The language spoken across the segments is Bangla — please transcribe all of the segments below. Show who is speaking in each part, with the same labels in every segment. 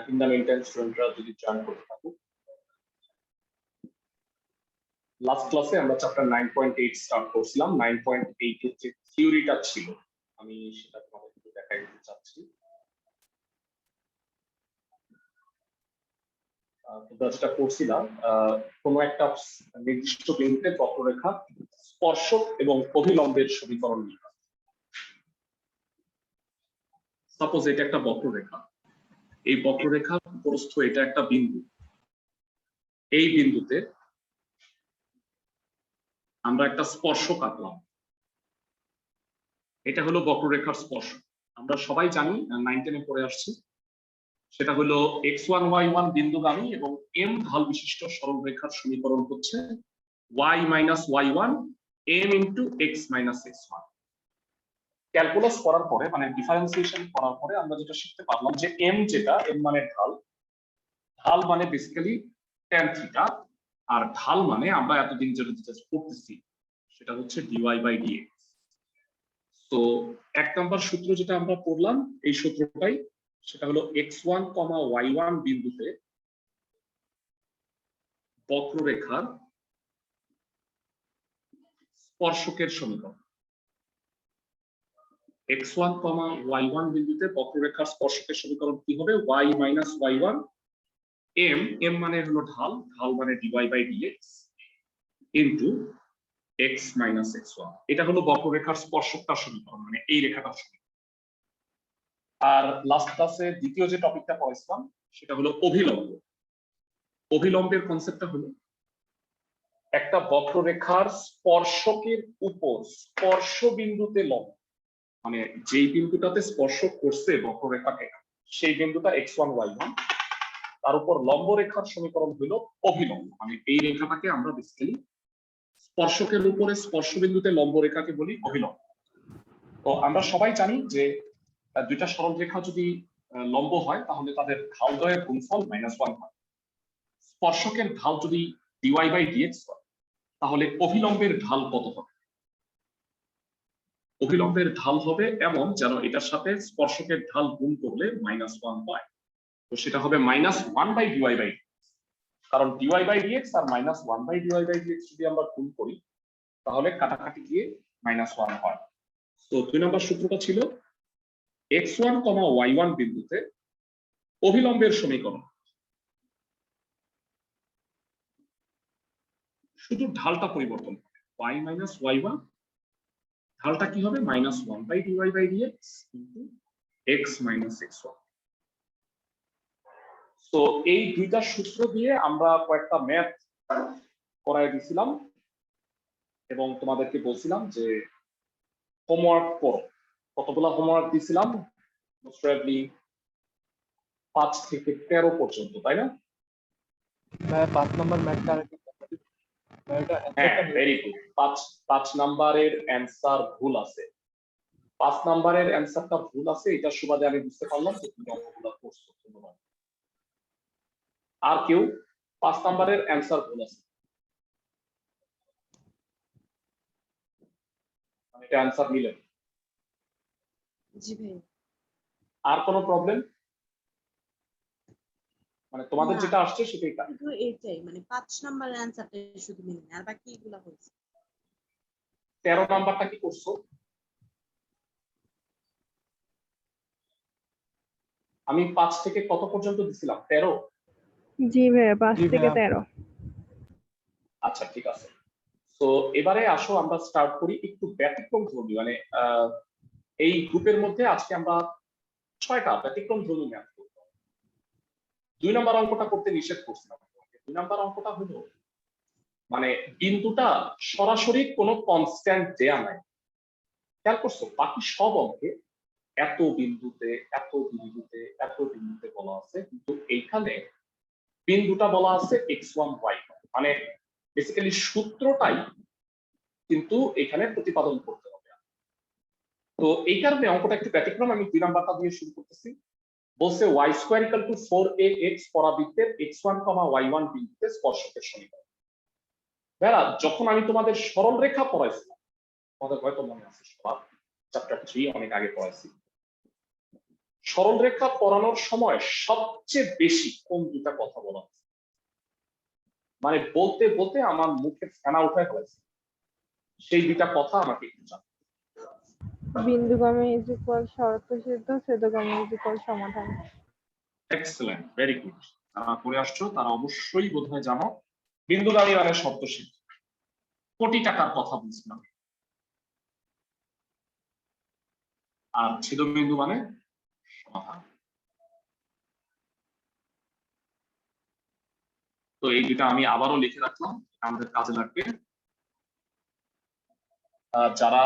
Speaker 1: ইন দ্য মেন টাইম স্টুডেন্টরা যদি জয়েন করতে থাকো। লাস্ট ক্লাসে আমরা চ্যাপ্টার 9.8 স্টার্ট করছিলাম। 9.8 এর যে থিওরিটা ছিল আমি সেটা তোমাদের একটু দেখাই দিতে চাচ্ছি। তোমরা যেটা করছিলাম, কোনো একটা নির্দিষ্ট বিন্দুতে বক্ররেখা স্পর্শক এবং অভিলম্বের সমীকরণ নিয়ে। সাপোজ এটা একটা বক্ররেখা, এই বক্ররেখার প্রস্থ এটা একটা বিন্দু, এই বিন্দুতে আমরা একটা স্পর্শক আঁকলাম, এটা হলো বক্ররেখার স্পর্শ। আমরা সবাই জানি 9-10 পড়ে আসছি, সেটা হলো x1 y1 বিন্দুগামী এবং m ঢাল বিশিষ্ট সরলরেখার সমীকরণ হচ্ছে y - y1 m * x - x1। Calculus করার পরে মানে ডিফারেন্সিয়েশন করার পরে আমরা যেটা শিখতে পারলাম যে m যেটা m মানে ঢাল, ঢাল মানে বেসিক্যালি tan থিটা, আর ঢাল মানে আমরা এতদিন যেটা পড়তেছি সেটা হচ্ছে dy/dx। তো এক নম্বর সূত্র যেটা আমরা পড়লাম এই সূত্রটাই, সেটা হলো x1, y1 বিন্দুতে বক্ররেখার স্পর্শকের সমীকরণ। x1, y1 বিন্দুতে বক্ররেখার স্পর্শকের সমীকরণ কি হবে? y - y1 m মানে হলো ঢাল, ঢাল মানে dy/dx ইনটু x - x1। এটা হলো বক্ররেখার স্পর্শকটার সমীকরণ, মানে এই রেখাটার সমীকরণ। আর লাস্ট ক্লাসে দ্বিতীয় যে টপিকটা পড়াইছিলাম সেটা হলো অভিলম্ব। অভিলম্বের কনসেপ্টটা হলো একটা বক্ররেখার স্পর্শকের উপর স্পর্শ বিন্দুতে লম্ব, মানে যেই বিন্দুটাতে স্পর্শ করছে বক্ররেখাকে সেই বিন্দুটা x1 y1, তার উপর লম্ব রেখার সমীকরণ হলো অভিলম্ব, মানে এই রেখাটাকে আমরা বেসিক্যালি স্পর্শকের উপরে স্পর্শ বিন্দুতে লম্ব রেখাকে বলি অভিলম্ব। তো আমরা সবাই জানি যে দুইটা সরল রেখা যদি লম্ব হয় তাহলে তাদের ঢালদ্বয়ের গুণফল -1 হয়। স্পর্শকের ঢাল যদি dy/dx হয় তাহলে অভিলম্বের ঢাল কত হবে? অভিলম্বের ঢাল হবে এমন যেন এটার সাথে স্পর্শকের ঢাল গুণ করলে -1 হয়। তো সেটা হবে -1/dy/dx, কারণ dy/dx আর -1/dy/dx যদি আমরা গুণ করি তাহলে কাটাকাটি গিয়ে -1 হয়। তো 2 নম্বর সূত্রটা ছিল x1, y1 বিন্দুতে অভিলম্বের সমীকরণ। শুধু ঢালটা পরিবর্তন হবে, y - y1 ঢালটা কি হবে? -1/dy/dx into x - x1। তো এই দুইটা সূত্র দিয়ে আমরা কয়েকটা ম্যাথ করাই দিয়েছিলাম এবং তোমাদেরকে বলছিলাম যে হোমওয়ার্ক করো। কতগুলা হোমওয়ার্ক দিয়েছিলাম? মোস্ট প্রবাবলি 5 থেকে 13 পর্যন্ত, তাই না?
Speaker 2: 5 নম্বর ম্যাথটা
Speaker 1: হ্যাঁ, ভেরি গুড। 5 নাম্বারের অ্যানসার ভুল আছে। 5 নাম্বারের অ্যানসারটা ভুল আছে, এটা সুবাদে আমি বুঝতে পারলাম যে তুমি অঙ্কগুলো করছো। ধন্যবাদ। আর কেউ 5 নাম্বারের অ্যানসার ভুল আছে? এটা অ্যানসার মিলে?
Speaker 3: জি ভাই।
Speaker 1: আর কোনো প্রবলেম? মানে তোমাদের যেটা আসছে সেটাই কাজ।
Speaker 3: শুধু এইটাই, মানে 5 নাম্বারের অ্যানসারটা শুধু মিলে না, আর বাকি এগুলো হয়েছে।
Speaker 1: 13 নাম্বারটা কি করছো? আমি 5 থেকে কত পর্যন্ত দিছিলাম? 13?
Speaker 4: জি ভাই, 5 থেকে 13।
Speaker 1: আচ্ছা, ঠিক আছে। তো এবারে আসো আমরা স্টার্ট করি একটু ব্যতিক্রম ধর্মী, মানে এই গ্রুপের মধ্যে আজকে আমরা 6টা ব্যতিক্রম ধর্মী ম্যাথ করব। 2 নাম্বার অঙ্কটা করতে নিষেধ করছিলাম। 2 নাম্বার অঙ্কটা হলো মানে বিন্দুটা সরাসরি কোনো কনস্ট্যান্ট দেয়া নাই। খেয়াল করছো বাকি সব অঙ্কে এত বিন্দুতে এত বিন্দুতে এত বিন্দুতে বলা আছে, কিন্তু এইখানে বিন্দুটা বলা আছে x1 y1, মানে বেসিক্যালি সূত্রটাই কিন্তু এখানে প্রতিপাদন করতে হবে। তো এই কারণে অঙ্কটা একটু ব্যতিক্রম। আমি 2 নাম্বারটা দিয়ে শুরু করতেছি। বলছে y² = 4ax পরাবৃত্তের x1, y1 বিন্দুতে স্পর্শকের সমীকরণ। বেলা যখন আমি তোমাদের সরল রেখা পড়াইছিলাম, তোমাদের হয়তো মনে আছে সবার চ্যাপ্টার 3 অনেক আগে পড়াইছি, সরলরেখা পড়ানোর সময় সবচেয়ে বেশি কোন দুটা কথা বলা হচ্ছে? মানে বলতে বলতে আমার মুখে ফেনা উঠে ফেলেছে, সেই দুটা কথা আমাকে একটু জানাও।
Speaker 4: বিন্দুগামী ইজ ইকুয়াল শর্তসিদ্ধ, ছেদগামী ইজ ইকুয়াল সমাধান।
Speaker 1: Excellent, very good. যারা করে আসছো তারা অবশ্যই বোধহয় জানো বিন্দুগামী মানে শর্তসিদ্ধ। কোটি টাকার কথা বুঝলাম, আর ছেদবিন্দু মানে সমাধান। তো এই দুটা আমি আবারও লিখে রাখলাম, আমাদের কাজে লাগবে। যারা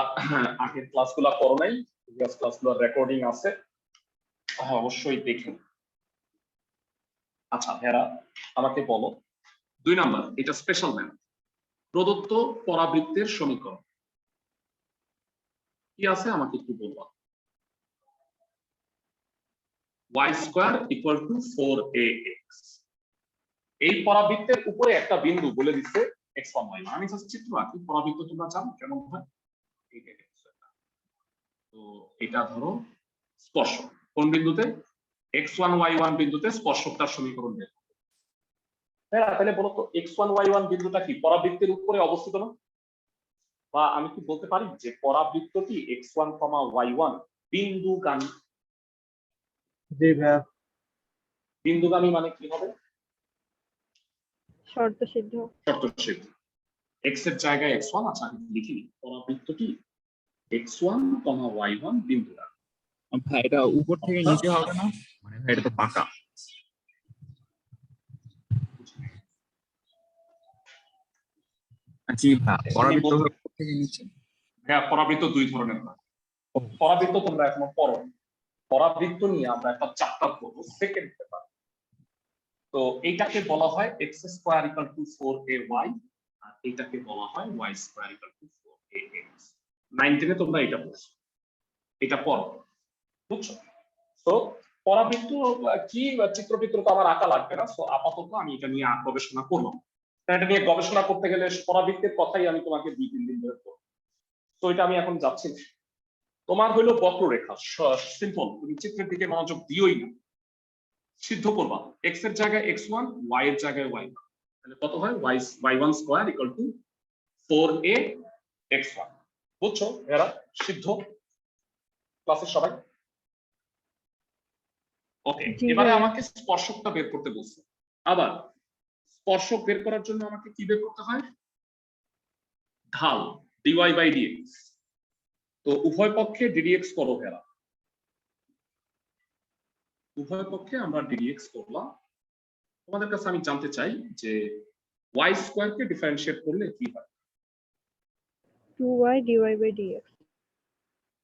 Speaker 1: আগের ক্লাসগুলো করো নাই, প্রিভিয়াস ক্লাসগুলোর রেকর্ডিং আছে, অবশ্যই দেখেন। আচ্ছা হেরা, আমাকে বলো 2 নাম্বার, এটা স্পেশাল ম্যাথ। প্রদত্ত পরাবৃত্তের সমীকরণ কি আছে আমাকে একটু বলবা। y square equal to 4ax। এই পরাবৃত্তের উপরে একটা বিন্দু বলে দিচ্ছে x1 y1। আমি জাস্ট চিত্র আঁকি, পরাবৃত্ত তোমরা জানো কেমন হয়। তো এটা ধরো স্পর্শক, কোন বিন্দুতে? x1 y1 বিন্দুতে স্পর্শকটার সমীকরণ বের করো। তাহলে বলো তো x1 y1 বিন্দুটা কি পরাবৃত্তের উপরে অবস্থিত না? বা আমি কি বলতে পারি যে পরাবৃত্তটি x1, y1 বিন্দুগামী?
Speaker 2: জি ভাইয়া।
Speaker 1: বিন্দুগামী মানে কি হবে?
Speaker 4: শর্তসিদ্ধ।
Speaker 1: শর্তসিদ্ধ। x এর জায়গায় x1 আছে, আমি লিখিনি। পরাবৃত্তটি x1, y1 বিন্দুগামী।
Speaker 5: ভাই এটা উপর থেকে নিচে হবে না, মানে ভাই এটা তো পাকা। জি ভাই, পরাবৃত্ত হলো উপর থেকে নিচে।
Speaker 1: হ্যাঁ, পরাবৃত্ত দুই ধরনের হয়। পরাবৃত্ত তোমরা এখনো পড়ো, পরাবৃত্ত নিয়ে আমরা একটা চ্যাপ্টার করব সেকেন্ড পেপার। তো এইটাকে বলা হয় x square equal to 4ay, আর এইটাকে বলা হয় y square equal to 4ax। 9 থেকে তোমরা এটা পড়ছো, এটা পড়ো, বুঝছো? তো পরাবৃত্ত কি চিত্র তো আমার আঁকা লাগবে না, তো আপাতত আমি এটা নিয়ে গবেষণা করলাম। এটা নিয়ে গবেষণা করতে গেলে পরাবৃত্তের কথাই আমি তোমাকে 2-3 দিন ধরে পড়ব, তো এটা আমি এখন যাচ্ছি না। তোমার হইলো বক্ররেখা, সিম্পল, তুমি চিত্রের দিকে মনোযোগ দিওই না, সিদ্ধ করবা। x এর জায়গায় x1, y এর জায়গায় y1, তাহলে কত হয়? y1 square equal to 4ax1। বুঝছো এরা? সিদ্ধ ক্লাসের সবাই? ওকে,
Speaker 4: জি
Speaker 1: এবারে
Speaker 4: ভাইয়া।
Speaker 1: আমাকে স্পর্শকটা বের করতে বলছে। আবার স্পর্শক বের করার জন্য আমাকে কি বের করতে হয়? ঢাল, dy বাই dx। তো উভয় পক্ষে ddx করো হেরা, উভয় পক্ষে আমরা ddx করলাম। তোমাদের কাছে আমি জানতে চাই যে y স্কয়ার কে ডিফারেন্সিয়েট করলে কি হয়?
Speaker 4: 2y dy by dx।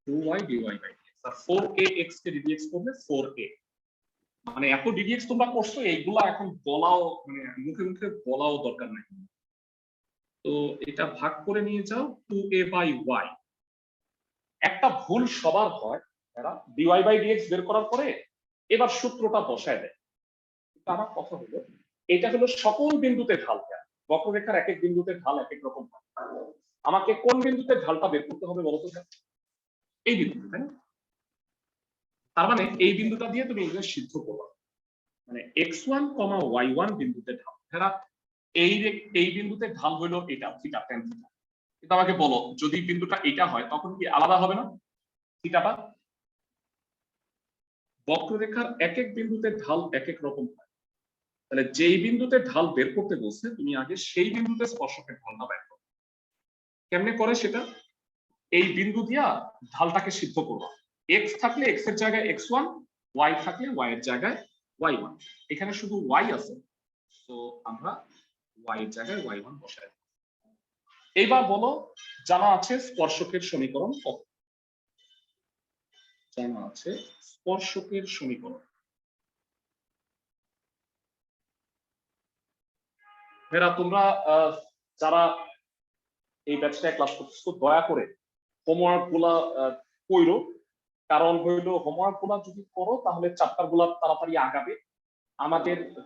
Speaker 1: 2y dy by dx। আর 4ax কে ddx করলে 4a। মানে এত ddx তোমরা করছো, এইগুলা এখন বলাও, মানে মুখে মুখে বলাও দরকার নাই। তো এটা ভাগ করে নিয়ে যাও 2a বাই y। একটা ভুল সবার হয়, এরা dy বাই dx বের করার পরে এবার সূত্রটা বসায় দেয়। আমার কথা হলো, এটা হলো সকল বিন্দুতে ঢাল। বক্ররেখার এক এক বিন্দুতে ঢাল এক এক রকম হয়। আমাকে কোন বিন্দুতে ঢালটা বের করতে হবে বলতো? এই বিন্দুতে, তাই না? তার মানে এই বিন্দুটা দিয়ে তুমি এগুলো সিদ্ধ করবে। মানে x1, y1 বিন্দুতে ঢাল। এরা এই বিন্দুতে ঢাল হইলো এটা থিটা, tan থিটা। কিন্তু আমাকে বলো, যদি বিন্দুটা এটা হয় তখন কি আলাদা হবে না থিটাটা? বক্ররেখার এক এক বিন্দুতে ঢাল এক এক রকম হয়। তাহলে যেই বিন্দুতে ঢাল বের করতে বলছে, তুমি আগে সেই বিন্দুতে স্পর্শকের ঢালটা বের করো। কেমনে করে সেটা? এই বিন্দু দিয়া ঢালটাকে সিদ্ধ করবা। x থাকলে x এর জায়গায় x1, y থাকলে y এর জায়গায় y1। এখানে শুধু y আছে, তো আমরা y এর জায়গায় y1 বসাই। এইবার বলো, জানা আছে স্পর্শকের সমীকরণ কত? জানা আছে স্পর্শকের সমীকরণ। এরা তোমরা যারা এই ব্যাচটায় ক্লাস করতেছো, দয়া করে হোমওয়ার্ক গুলা কইরো। কারণ হইলো হোমওয়ার্ক গুলা যদি করো তাহলে চ্যাপ্টার গুলা তাড়াতাড়ি আগাবে।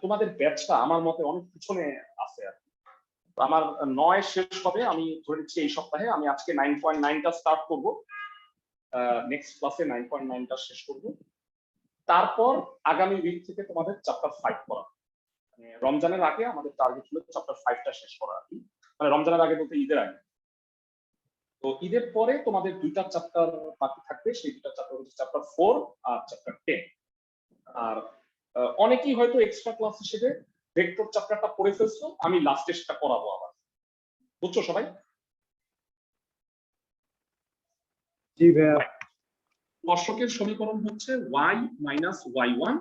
Speaker 1: তোমাদের ব্যাচটা আমার মতে অনেক পিছনে আছে আর কি। আমার 9 শেষ হবে, আমি ধরে নিচ্ছি এই সপ্তাহে। আমি আজকে 9.9টা স্টার্ট করব, নেক্সট ক্লাসে 9.9টা শেষ করব। তারপর আগামী উইক থেকে তোমাদের চ্যাপ্টার 5 পড়া, মানে রমজানের আগে আমাদের টার্গেট হলো চ্যাপ্টার 5টা শেষ করা আর কি, মানে রমজানের আগে বলতে ঈদের আগে। তো ঈদের পরে তোমাদের দুইটা চ্যাপ্টার বাকি থাকবে, সেই দুইটা চ্যাপ্টার হচ্ছে চ্যাপ্টার 4 আর চ্যাপ্টার 10। আর অনেকেই হয়তো এক্সট্রা ক্লাস হিসেবে ভেক্টর চ্যাপ্টারটা পড়ে ফেলছো, আমি লাস্টে সেটা পড়াবো আবার, বুঝছো সবাই?
Speaker 2: জি ভাইয়া।
Speaker 1: স্পর্শকের সমীকরণ হচ্ছে y minus y1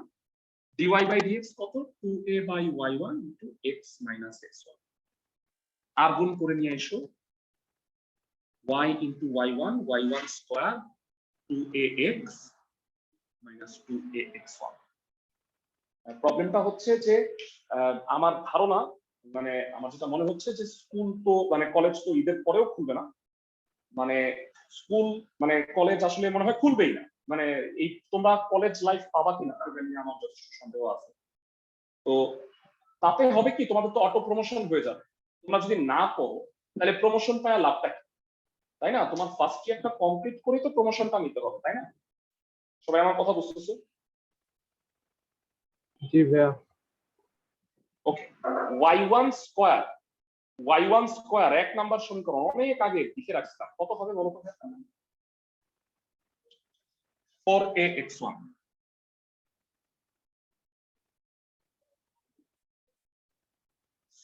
Speaker 1: dy by dx কত 2a by y1 into x minus x1। আর গুণ করে নিয়ে এসো y into y1 y1 square 2ax minus 2ax1। প্রবলেমটা হচ্ছে যে আমার ধারণা, মানে আমার যেটা মনে হচ্ছে যে স্কুল তো মানে কলেজ তো ঈদের পরেও খুলবে না, মানে স্কুল মানে কলেজ আসলে মনে হয় খুলবেই না, মানে এই তোমরা কলেজ লাইফ পাবা কিনা এটা নিয়ে আমার যথেষ্ট সন্দেহ আছে। তো তাতে হবে কি, তোমাদের তো অটো প্রমোশন হয়ে যাবে, তোমরা যদি না করো তাহলে প্রমোশন পাওয়া লাভটা কি, তাই না? তোমার ফার্স্ট ইয়ারটা কমপ্লিট করে তো প্রমোশনটা নিতে হবে, তাই না? সবাই আমার কথা বুঝতেছো?
Speaker 2: জি ভাইয়া।
Speaker 1: ওকে, y1 স্কয়ার y1 স্কয়ার এক নাম্বার সমীকরণ অনেক আগে লিখে রাখছিলাম, কত হবে বলো তো? 4ax1।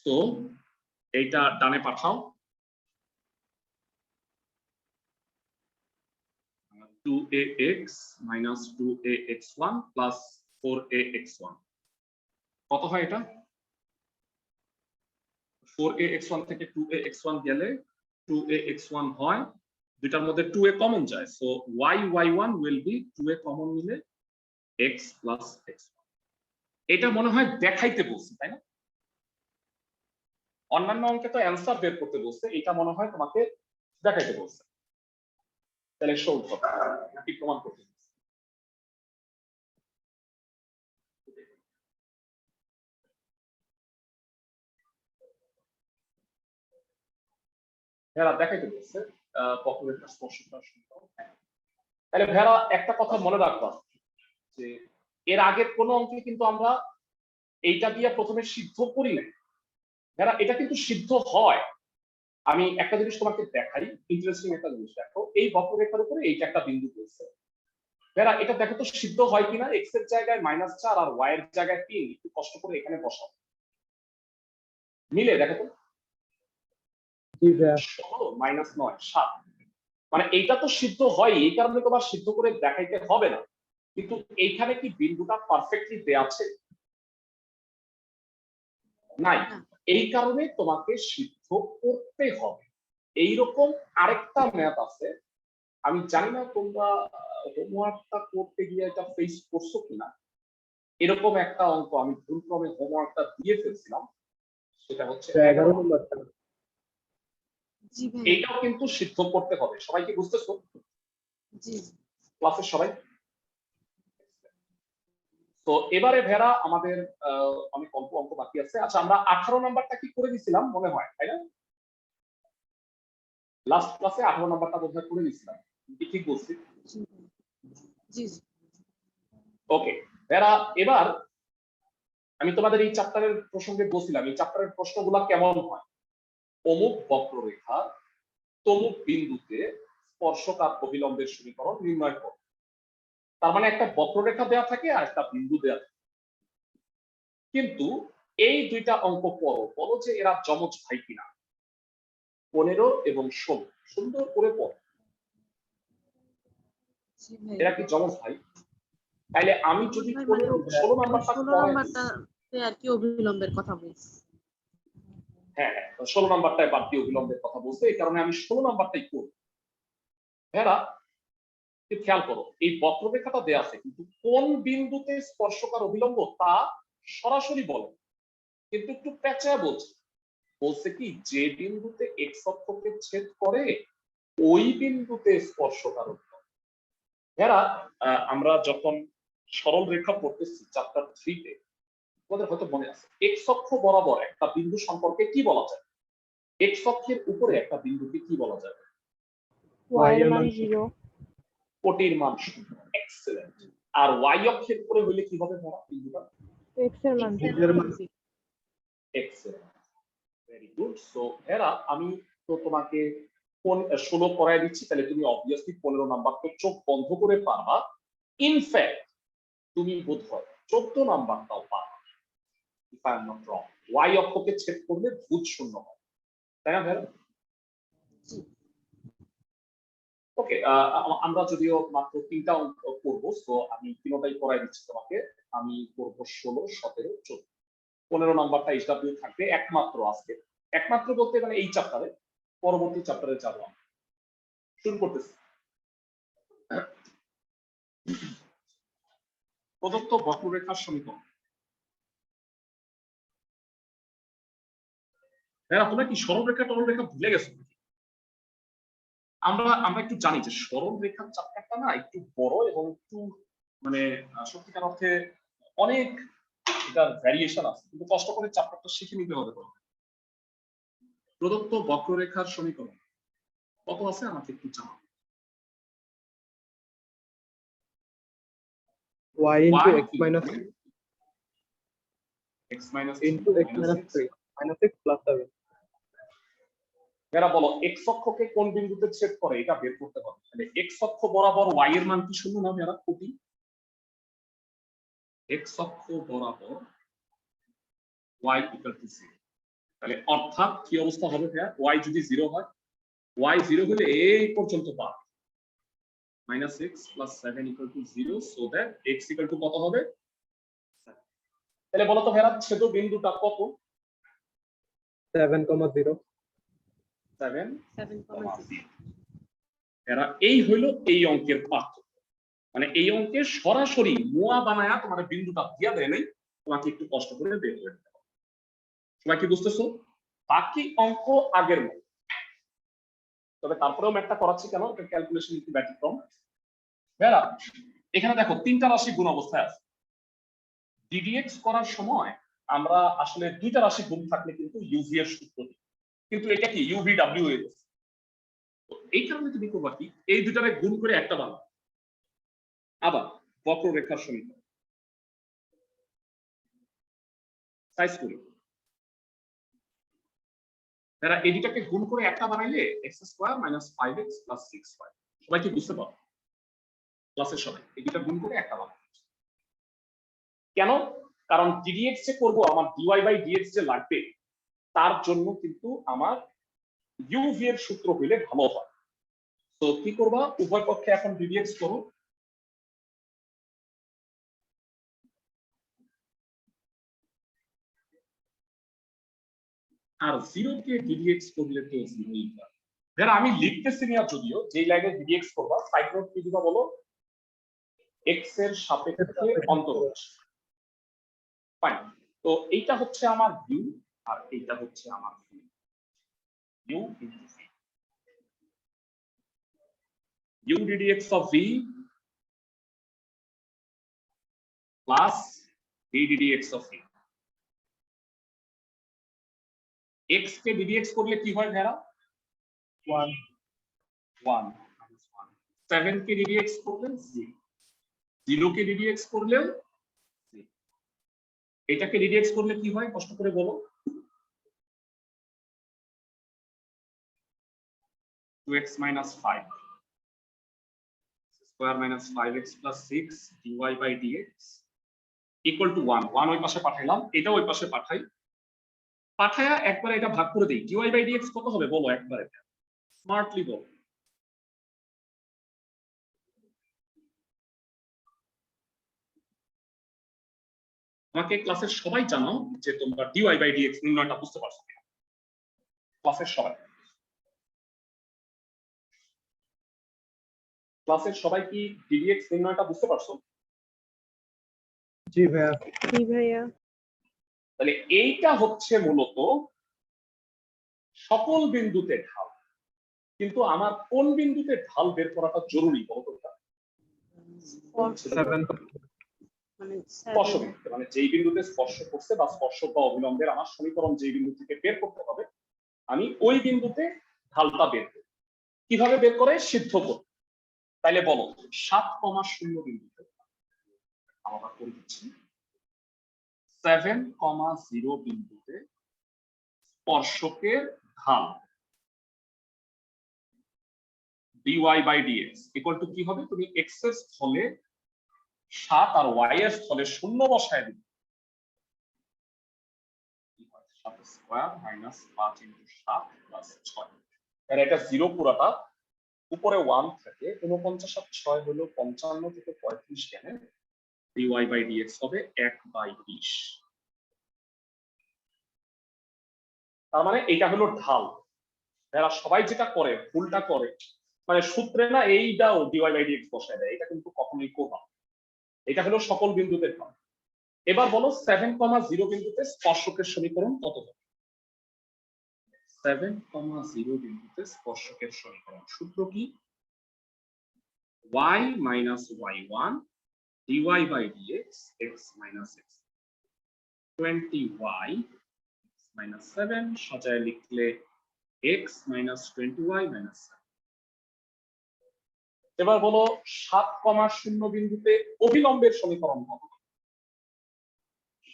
Speaker 1: তো এইটা ডানে পাঠাও, 2ax minus 2ax1 plus 4ax1 কত হয় এটা? 4ax1 থেকে 2ax1 গেলে 2ax1 হয়, দুটার মধ্যে 2a কমন যায়, so y1 will be 2a common নিলে x plus x1। এটা মনে হয় দেখাইতে বলছে, তাই না? অন্যান্য অঙ্কে তো অ্যান্সার বের করতে বলছে, এটা মনে হয় তোমাকে দেখাইতে বলছে, তাহলে সহজ হবে নাকি প্রমাণ করতে বলছে? ভেড়া দেখাইতে বলছে বক্ররেখার স্পর্শকটার সমীকরণ। তাহলে ভেড়া একটা কথা মনে রাখবা যে এর আগের কোনো অঙ্কে কিন্তু আমরা এইটা দিয়ে প্রথমে সিদ্ধ করি না, ভেড়া এটা কিন্তু সিদ্ধ হয়। আমি একটা জিনিস তোমাকে দেখাই, ইন্টারেস্টিং একটা জিনিস দেখো, এই বক্ররেখার উপরে এইটা একটা বিন্দু পড়ছে, ভেড়া এটা দেখো তো সিদ্ধ হয় কিনা, এক্স এর জায়গায় -4 আর ওয়াই এর জায়গায় 3, একটু কষ্ট করে এখানে বসাও, মিলে দেখো তো।
Speaker 2: জি ভাইয়া।
Speaker 1: 16 -9 7, মানে এইটা তো সিদ্ধ হয়, এই কারণে তোমার সিদ্ধ করে দেখাইতে হবে না, কিন্তু এইখানে কি বিন্দুটা পারফেক্টলি দেয়া আছে? নাই, এই কারণে তোমাকে সিদ্ধ করতে হবে। এইরকম আরেকটা ম্যাথ আছে, আমি জানি না তোমরা হোমওয়ার্কটা করতে গিয়ে এটা ফেস করছো কিনা, এরকম একটা অঙ্ক আমি ভুলক্রমে হোমওয়ার্কটা দিয়ে ফেলছিলাম, সেটা হচ্ছে
Speaker 2: 11 নম্বরটা।
Speaker 3: জি ভাই।
Speaker 1: এইটাও কিন্তু সিদ্ধ করতে হবে, সবাই কি বুঝতেছো?
Speaker 3: জি
Speaker 1: ক্লাসের সবাই? তো এবারে ভেড়া আমাদের অনেক অল্প অঙ্ক বাকি আছে। আচ্ছা, আমরা 18 নাম্বারটা কি করে দিছিলাম মনে হয়, তাই না? লাস্ট ক্লাসে 18 নাম্বারটা বোধহয় করে দিছিলাম, কি ঠিক বলছি?
Speaker 3: জি জি জি।
Speaker 1: ওকে ভেড়া, এবার আমি তোমাদের এই চ্যাপ্টারের প্রসঙ্গে বলছিলাম, এই চ্যাপ্টারের প্রশ্নগুলো কেমন হয়, অমুক বক্ররেখা তমুক বিন্দুতে স্পর্শক আর অভিলম্বের সমীকরণ নির্ণয় করো। তার মানে একটা বক্ররেখা দেয়া থাকে আর একটা বিন্দু দেয়া থাকে, কিন্তু এই দুইটা অঙ্ক পড়ো, বলো যে এরা যমজ ভাই কিনা, 15 এবং 16, সুন্দর করে পড়ো,
Speaker 3: জি ভাই।
Speaker 1: এরা কি যমজ ভাই? তাইলে আমি যদি 15 16 নাম্বারটা
Speaker 3: 16
Speaker 1: পড়াই,
Speaker 3: নাম্বারটাতে আর কি অবিলম্বের কথা বলছি।
Speaker 1: হ্যাঁ 16 নাম্বারটায় বাদ দিয়ে অবিলম্বের কথা বলছে, এই কারণে আমি 16 নাম্বারটাই করব। এরা খেয়াল করো, এই বক্ররেখাটা দেয়া আছে, কিন্তু কোন বিন্দুতে স্পর্শক আর অভিলম্ব তা সরাসরি বলে, কিন্তু একটু পেঁচায় বলছে, বলছে কি যে বিন্দুতে এক্স অক্ষকে ছেদ করে ওই বিন্দুতে স্পর্শক আর অভিলম্ব। এরা আমরা যখন সরল রেখা পড়তেছি চ্যাপ্টার 3 তে, তোমাদের হয়তো মনে আছে এক্স অক্ষ বরাবর একটা বিন্দু সম্পর্কে কি বলা যায়, এক্স অক্ষের উপরে একটা বিন্দুকে কি বলা যায়?
Speaker 4: y এর মান 0,
Speaker 1: কোটির মান 0। এক্সেলেন্ট, আর ওয়াই অক্ষের উপরে হইলে কি হবে ধরা বিন্দুটা
Speaker 4: এক্স এর মান
Speaker 3: X
Speaker 2: এর
Speaker 3: এর
Speaker 2: মান
Speaker 3: মান 0
Speaker 1: এক্স এর। Very good. সো এরা আমি তো তোমাকে 16 করায় দিচ্ছি, তাহলে তুমি অবভিয়াসলি 15 নাম্বার তো চোখ বন্ধ করে পারবা। ইনফ্যাক্ট তুমি বোধ হয় 14 নাম্বারটাও পারবা, if I am not wrong. Y অক্ষকে ছেদ করলে ভূত শূন্য হয়, তাই না ভাইরা?
Speaker 3: জি।
Speaker 1: ওকে, আমরা যদিও মাত্র 3টা অঙ্ক করবো, সো আমি 3টাই করাই দিচ্ছি তোমাকে। আমি করব 16, 17, 14। 15 নাম্বারটা এইচডব্লিউ থাকবে একমাত্র আজকে, একমাত্র বলতে মানে এই চ্যাপ্টারে। পরবর্তী চ্যাপ্টারে যাবো আমরা। শুরু করতেছি। প্রদত্ত বক্ররেখার সমীকরণ। হ্যাঁ, তোমরা কি সরলরেখা টরলরেখা ভুলে গেছো? আমরা আমরা একটু জানি যে সরল রেখার চ্যাপ্টারটা না একটু বড় এবং একটু মানে সত্যিকার অর্থে অনেক এটার ভ্যারিয়েশন আছে, কিন্তু কষ্ট করে চ্যাপ্টারটা শিখে নিতে হবে। প্রদত্ত বক্ররেখার সমীকরণ কত আছে আমাকে একটু জানাও।
Speaker 2: y into
Speaker 1: Y
Speaker 2: x minus
Speaker 1: x minus
Speaker 2: into x minus 3 minus 6 plus 7.
Speaker 1: এরা বলো x অক্ষকে কোন বিন্দুতে ছেদ করে এটা বের করতে হবে। তাহলে x অক্ষ বরাবর y এর মান কি শূন্য না এরা কোটি? x অক্ষ বরাবর y equal to 0, তাহলে অর্থাৎ কি অবস্থা হবে ভাইয়া? y যদি 0 হয়, y 0 হলে এই পর্যন্ত পাব -x plus 7 equal to 0, so that x equal to কত হবে? তাহলে বলো তো ভাইয়া ছেদ বিন্দুটা কত?
Speaker 2: 7,0
Speaker 3: 7,0
Speaker 1: এরা এই হইল এই অঙ্কের পার্থক্য। মানে এই অঙ্কের সরাসরি মোয়া বানায়া তোমার বিন্দুটা দিয়া দেয় নাই, তোমাকে একটু কষ্ট করে বের করে দিতে হবে। সবাই কি বুঝতেছো? বাকি অঙ্ক আগের মতো, তবে তারপরেও ম্যাথটা করাচ্ছি কেন, এটা ক্যালকুলেশন একটু ব্যতিক্রম। ভাইয়া এখানে দেখো 3টা রাশি গুণ অবস্থায় আছে। ডিডিএক্স করার সময় আমরা আসলে 2টা রাশি গুণ থাকলে কিন্তু ইউভি এর সূত্র দিই, কিন্তু এটা কি ইউভি ডাব্লিউ হয়ে গেছে। তো এই কারণে তুমি করবা কি, এই দুটারে গুণ করে একটা বানাও। আবার বক্ররেখার সমীকরণ সাইজ করি, তারা এই দুটাকে গুণ করে একটা বানাইলে x² - 5x + 6y। সবাই কি বুঝতে পারো? ক্লাসের সবাই এই দুটা গুণ করে একটা বানাও। কেন? কারণ ddx যে করব, আমার dy/dx যে লাগবে, তার জন্য কিন্তু আমার uv এর সূত্র হইলে ভালো হয়। তো কি করবা, উভয় পক্ষে এখন ddx করো। আর 0 কে ddx করলে তো 0ই হয়। যারা আমি লিখতেছি না, যদিও যেই লাইনে ddx করবা সাইড নোট কি দিবা বলো? x এর সাপেক্ষে অন্তরজ। ফাইন। তো এইটা হচ্ছে আমার u আর এইটা হচ্ছে আমার v। u into v, u ddx of v plus v ddx of v। x K ddx করলে কি হয় ভাইরা?
Speaker 2: 1
Speaker 1: 1 7 কে ddx করলে 0, 0 কে ddx করলেও 0। এটাকে ddx করলে কি হয় কষ্ট করে বলো? 2x - 5 square minus 5x plus 6 dy/dx equal to 1। 1 ওই পাশে পাঠাইলাম, এটা ওই পাশে পাঠাই, পাঠায়া একবার এটা ভাগ করে দেই। dy/dx কত হবে বলো একবার, এটা স্মার্টলি বলো। আমাকে ক্লাসের সবাই জানাও যে তোমরা dy/dx নির্ণয়টা বুঝতে পারছো কিনা। ক্লাসের সবাই, ক্লাসের সবাই কি ddx নির্ণয়টা বুঝতে পারছো?
Speaker 2: জি ভাইয়া।
Speaker 4: জি ভাইয়া।
Speaker 1: তাহলে এইটা হচ্ছে মূলত সকল বিন্দুতে ঢাল, কিন্তু আমার কোন বিন্দুতে ঢাল বের করাটা জরুরি বলতো?
Speaker 3: মানে
Speaker 1: স্পর্শ বিন্দুতে, মানে যেই বিন্দুতে স্পর্শ করছে বা স্পর্শ বা অবিলম্বের আমার সমীকরণ যেই বিন্দু থেকে বের করতে হবে, আমি ওই বিন্দুতে ঢালটা বের করি। কিভাবে বের করে? সিদ্ধ করি। তাইলে বলো 7,0 বিন্দুতে আলাদা করে দিচ্ছি। 7,0 বিন্দুতে স্পর্শকের ঢাল dy by dx equal to কি হবে? তুমি x এর স্থলে 7 আর y এর স্থলে 0 বসায় দিবে। 7 স্কয়ার মাইনাস 5 ইনটু 7 প্লাস 6। আর এটা 0 পুরাটা, উপরে 1 থাকে, 49 আর 6 হলো 55 থেকে 35 গেলে dy বাই dx হবে 1/20। তার মানে এটা হলো ঢাল। এরা সবাই যেটা করে, ভুলটা করে, মানে সূত্রে না এইটাও dy বাই dx বসায় দেয়, এটা কিন্তু কখনোই করবা না। এটা হলো সকল বিন্দুতে ঢাল। এবার বলো 7,0 বিন্দুতে স্পর্শকের সমীকরণ কত হবে? 7,0 বিন্দুতে স্পর্শকের সমীকরণ সূত্র কি? y minus y1 dy by dx x minus x 20y minus 7 সাজায় লিখলে x minus 20y minus 7। এবার বলো 7,0 বিন্দুতে অভিলম্বের সমীকরণ কত?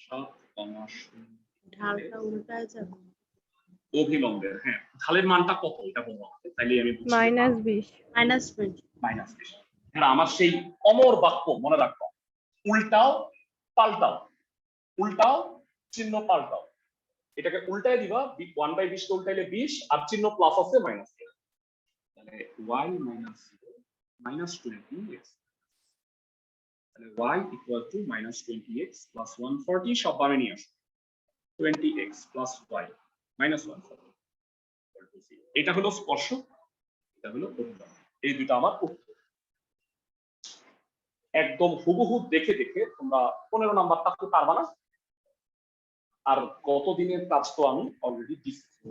Speaker 1: 7,0
Speaker 3: ঢালটা উল্টায় যাবে।
Speaker 1: অভিলম্বের, হ্যাঁ, ঢালের মানটা কত এটা বলো আমাকে, তাইলে আমি বুঝি।
Speaker 4: -20
Speaker 3: -20
Speaker 1: -20। হ্যাঁ, আমার সেই অমর বাক্য মনে রাখো, উল্টাও পাল্টাও, উল্টাও চিহ্ন পাল্টাও, এটাকে উল্টায় দিবা, 1/20 কে উল্টাইলে 20 আর চিহ্ন প্লাস আছে মাইনাস, তাহলে y minus 0 minus 20x, তাহলে y equal to -20x plus 140 সব বামে নিয়ে আসো, 20x plus y minus 140 equal to 0। এটা হলো স্পর্শক, এটা হলো অভিলম্ব। এই দুটো আমার উত্তর। একদম হুবহু দেখে দেখে তোমরা 15 নাম্বার থাকতে পারবা না, আর গত দিনের কাজ তো আমি অলরেডি দিচ্ছি।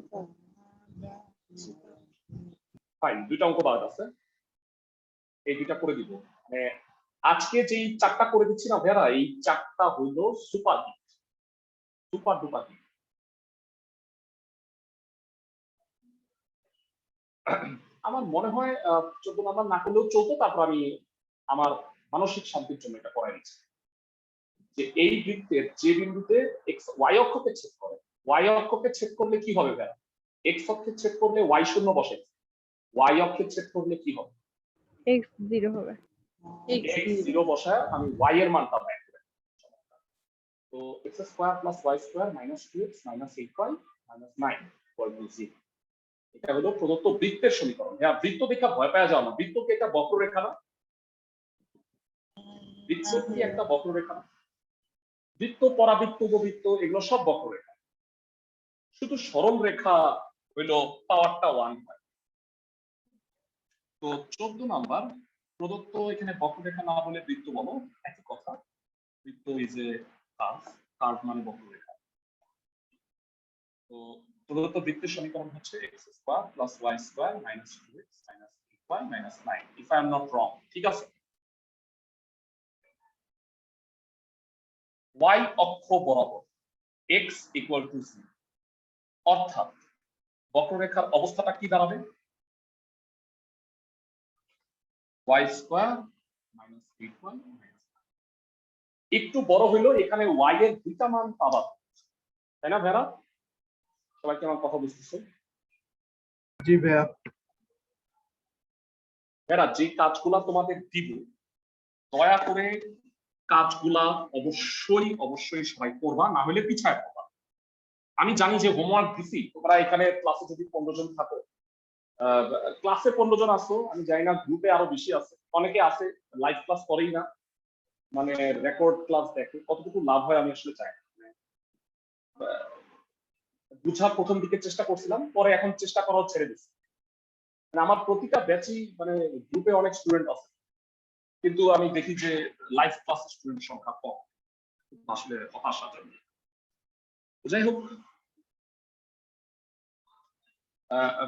Speaker 1: ফাইন, দুইটা অঙ্ক বাদ আছে, এই দুইটা করে দিব। মানে আজকে যেই চারটা করে দিচ্ছি না ভাইরা, এই চারটা হইল super hit, super duper hit. আমার মনে হয় 14 নাম্বার না করলেও চলতো, তারপর আমি আমার মানসিক শান্তির জন্য এটা করাই নিচ্ছি যে এই বৃত্তের যে বিন্দুতে এক্স ওয়াই অক্ষকে ছেদ করে, ওয়াই অক্ষকে ছেদ করলে কি হবে ভাইরা? এক্স অক্ষে ছেদ করলে ওয়াই শূন্য বসে, ওয়াই অক্ষে ছেদ করলে কি হবে?
Speaker 4: x 0 হবে।
Speaker 1: x 0 বসায় আমি y এর মানটা পাই। তো x square plus y square minus 2x minus 8y minus 9 equal to 0। এটা হলো প্রদত্ত বৃত্তের সমীকরণ। হ্যাঁ, বৃত্ত দেখা ভয় পাওয়া যাও না, বৃত্ত কি একটা বক্ররেখা না? বৃত্ত কি একটা বক্ররেখা না? বৃত্ত, পরাবৃত্ত, উপবৃত্ত এগুলো সব বক্ররেখা, শুধু সরল রেখা হইলো পাওয়ারটা 1 হয়। তো 14 নাম্বার প্রদত্ত, এখানে বক্ররেখা না বলে বৃত্ত বলো, একই কথা। বৃত্ত ইজ এ কার্ভ, কার্ভ মানে বক্ররেখা। তো প্রদত্ত বৃত্তের সমীকরণ হচ্ছে x square plus y square minus 2x minus 8y minus 9, if I am not রং। ঠিক আছে, y অক্ষ বরাবর x ইকুয়াল টু 0, অর্থাৎ বক্ররেখার অবস্থাটা কি দাঁড়াবে? y square minus 8y minus 9। একটু বড় হইলো, এখানে y এর দুইটা মান পাবা, তাই না ভাইরা? সবাই কি আমার কথা বুঝতেছে?
Speaker 2: জি ভাইয়া।
Speaker 1: ভাইরা, যে কাজগুলা তোমাদের দিব, দয়া করে কাজগুলা অবশ্যই অবশ্যই সবাই করবা, না হলে পিছায় পড়বা। আমি জানি যে হোমওয়ার্ক দিছি, তোমরা এখানে ক্লাসে যদি 15 জন থাকো, ক্লাসে 15 জন আসো, আমি জানি না গ্রুপে আরো বেশি আছে, অনেকে আছে লাইভ ক্লাস করেই না, মানে রেকর্ড ক্লাস দেখে, কতটুকু লাভ হয় আমি আসলে চাই না। বুঝার প্রথম দিকে চেষ্টা করছিলাম, পরে এখন চেষ্টা করা ছেড়ে দিচ্ছি। আমার প্রতিটা ব্যাচই মানে গ্রুপে অনেক স্টুডেন্ট আছে, কিন্তু আমি দেখি যে লাইভ ক্লাস স্টুডেন্ট সংখ্যা কম, আসলে হতাশাজনক। যাই হোক,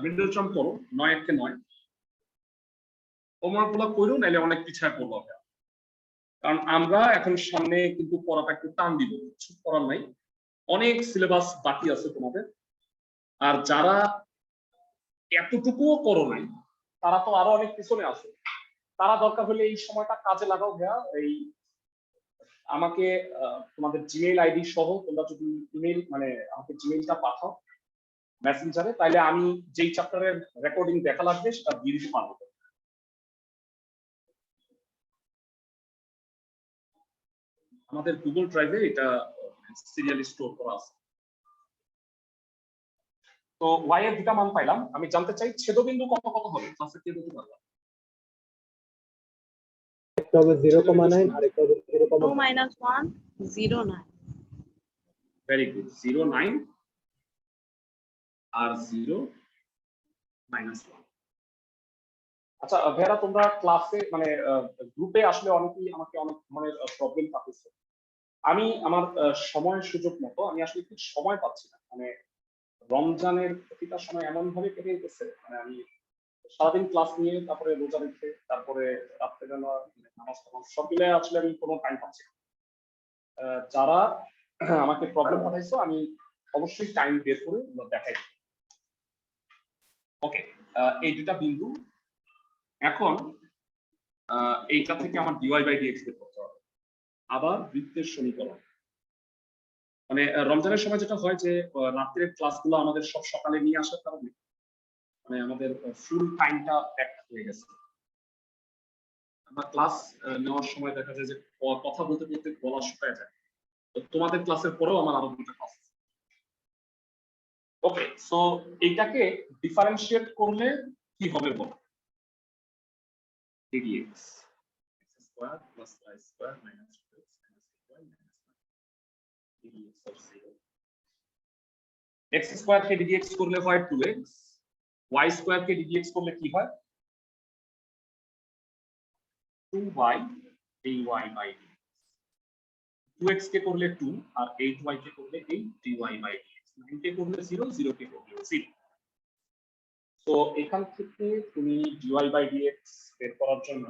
Speaker 1: মিডল টার্ম করো 9 হোমওয়ার্ক গুলো করো, নাইলে অনেক পিছায় পড়বো। কারণ আমরা এখন সামনে কিন্তু পড়াটা একটু টান দিব, কিছু করার নাই, অনেক সিলেবাস বাকি আছে তোমাদের। আর যারা এতটুকুও করো নাই, তারা তো আরো অনেক পিছনে আছে, তারা দরকার হলে এই সময়টা কাজে লাগাও ভাইয়া, এই আমাকে তোমাদের জিমেইল আইডি সহ তোমরা যদি ইমেল মানে আমাকে জিমেইলটা পাঠাও মেসেঞ্জারে, তাহলে আমি যেই চ্যাপ্টারের রেকর্ডিং দেখা লাগবে সেটা দিয়ে দিতে পারবো। আমাদের গুগল ড্রাইভে এটা সিরিয়ালি স্টোর করা আছে। তো y এর দুটা মান পাইলাম, আমি জানতে চাই ছেদবিন্দু কত কত হবে ক্লাসে কে বলতে পারবা?
Speaker 2: একটা হবে 0,9 আর একটা হবে
Speaker 3: 2
Speaker 2: 0,9।
Speaker 3: minus 1 0 9
Speaker 1: ভেরি গুড, 0 9 আর 0 minus 1। আচ্ছা ভেরা, তোমরা ক্লাসে মানে গ্রুপে আসলে অনেকেই আমাকে অনেক ধরনের প্রবলেম পাচ্ছে। আমি আমার সময় সুযোগ মতো আমি আসলে একটু সময় পাচ্ছি না, মানে রমজানের প্রতিটা সময় এমন ভাবে কেটে গেছে, মানে আমি সারাদিন ক্লাস নিয়ে তারপরে রোজা রেখে তারপরে রাত্রেবেলা নামাজ টামাজ সব মিলে আসলে আমি কোনো টাইম পাচ্ছি না। যারা আমাকে প্রবলেম পাঠাইছো আমি অবশ্যই টাইম বের করে দেখাই। ওকে, এই দুটা বিন্দু এখন এইটা থেকে আমার dy বাই dx বের করতে হবে। আবার বৃত্তের সমীকরণ, মানে রমজানের সময় যেটা হয় যে রাত্রের ক্লাসগুলো আমাদের সব সকালে নিয়ে আসার কারণে মানে আমাদের ফুল টাইমটা প্যাক হয়ে গেছে। আমরা ক্লাস নেওয়ার সময় দেখা যায় যে কথা বলতে বলতে গলা শুকায় যায়। তো তোমাদের ক্লাসের পরেও আমার আরো দুটো ক্লাস। ওকে, সো এইটাকে ডিফারেন্সিয়েট করলে কি হবে বলো? dx square plus y square minus 2x minus y minus dx of 0। x square K dx করলে হয় 2x, y স্কয়ার কে dx করলে কি হয়? 2y dy by dx। 2x কে করলে 2 আর 8y কে করলে 8 dy বাই dx। 9 কে করলে 0, 0 কে করলে 0। তো এখান থেকে তুমি dy বাই dx বের করার জন্য